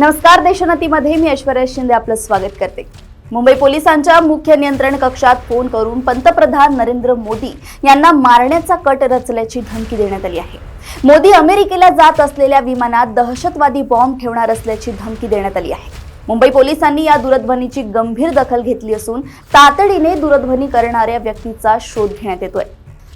नमस्कार, देशोन्नतीमध्ये मी ऐश्वर्या शिंदे आपलं स्वागत करते। मुंबई पोलिसांच्या मुख्य नियंत्रण कक्षात फोन करून पंतप्रधान नरेंद्र मोदी यांना मारण्याचा कट रचल्याची धमकी देण्यात आली आहे। मोदी अमेरिकेला जात असलेल्या विमानात दहशतवादी बॉम्ब ठेवणार असल्याची धमकी देण्यात आली आहे। मुंबई पोलिसांनी या दूरध्वनीची गंभीर दखल घेतली असून तातडीने दूरध्वनी करणाऱ्या व्यक्तीचा शोध घेण्यात येतोय।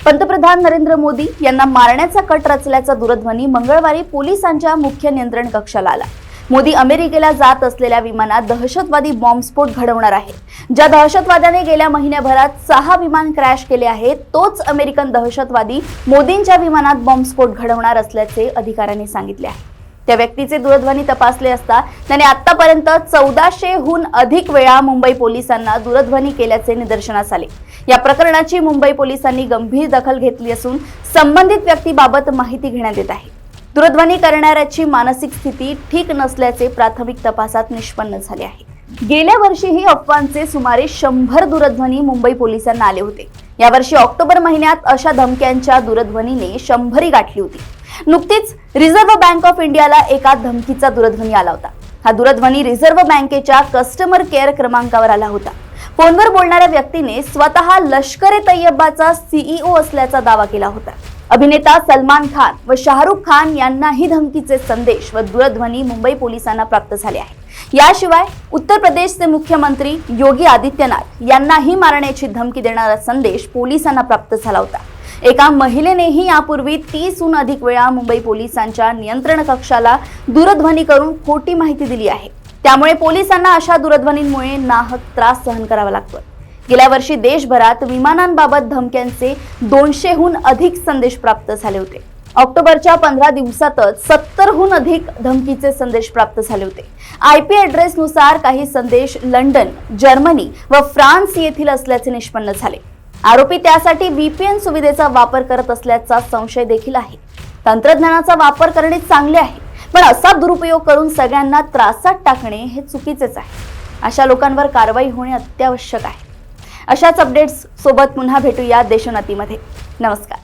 पंतप्रधान नरेंद्र मोदी यांना मारण्याचा कट रचल्याचा दूरध्वनी मंगळवारी पोलिसांच्या मुख्य नियंत्रण कक्षाला आला। मोदी अमेरिकेला जात असलेल्या विमानात दहशतवादी बॉम्बस्फोट घडवणार आहे। ज्या दहशतवाद्याने गेल्या महिन्याभरात 6 विमान क्रॅश केले आहेत, तोच अमेरिकन दहशतवादी मोदींच्या विमानात बॉम्बस्फोट घडवणार असल्याचे अधिकाऱ्यांनी सांगितले आहे। त्या व्यक्तीचे दूरध्वनी तपासले असता त्याने आतापर्यंत 1400हून अधिक वेळा मुंबई पोलिसांना दूरध्वनी केल्याचे निदर्शनास आले। या प्रकरणाची मुंबई पोलिसांनी गंभीर दखल घेतली असून संबंधित व्यक्तीबाबत माहिती घेण्यात येत आहे। दूरध्वनी करणाऱ्याची मानसिक स्थिती ठीक नसल्याचे प्राथमिक तपासात निष्पन्न झाले आहे। गेल्या वर्षीही अफवांचे सुमारे 100 दूरध्वनी मुंबई पोलिसांना आले होते। यावर्षी ऑक्टोबर महिन्यात अशा धमक्यांच्या दूरध्वनीने 100 गाठली होती। नुकतीच रिझर्व्ह बँक ऑफ इंडियाला एका धमकीचा दूरध्वनी आला होता। हा दूरध्वनी रिझर्व्ह बँकेच्या कस्टमर केअर क्रमांकावर आला होता। फोनवर बोलणाऱ्या व्यक्तीने स्वतः लष्कर-ए-तैयबाचा सीईओ असल्याचा दावा केला होता। अभिनेता सलमान खान व शाहरुख खान यांनाही धमकीचे संदेश व दूरध्वनी मुंबई पोलिसांना प्राप्त झाले आहे। याशिवाय उत्तर प्रदेशचे मुख्यमंत्री योगी आदित्यनाथ यांनाही मारण्याची धमकी देणारा संदेश पोलिसांना प्राप्त झाला होता। एका महिलेनेही यापूर्वी 30हून अधिक वेळा मुंबई पोलिसांच्या नियंत्रण कक्षाला दूरध्वनी करून खोटी माहिती दिली आहे। त्यामुळे पोलिसांना अशा दूरध्वनींमुळे नाहक त्रास सहन करावा लागतो। गेल्या वर्षी देशभरात विमानांबाबत धमक्यांचे 200हून अधिक संदेश प्राप्त झाले होते। ऑक्टोबरच्या 15 दिवसातच 70हून अधिक धमकीचे संदेश प्राप्त झाले होते। IP ॲड्रेसनुसार काही संदेश लंडन, जर्मनी व फ्रान्स येथील असल्याचे निष्पन्न झाले। आरोपी त्यासाठी VPN सुविधेचा वापर करत असल्याचा संशय देखील आहे। तंत्रज्ञानाचा वापर करणे चांगले आहे, पण असा दुरुपयोग करून सगळ्यांना त्रासात टाकणे हे चुकीचेच आहे। अशा लोकांवर कारवाई होणे अत्यावश्यक आहे। अशाच अपडेट्स सोबत पुन्हा भेटूया देशोन्नतीमध्ये। नमस्कार।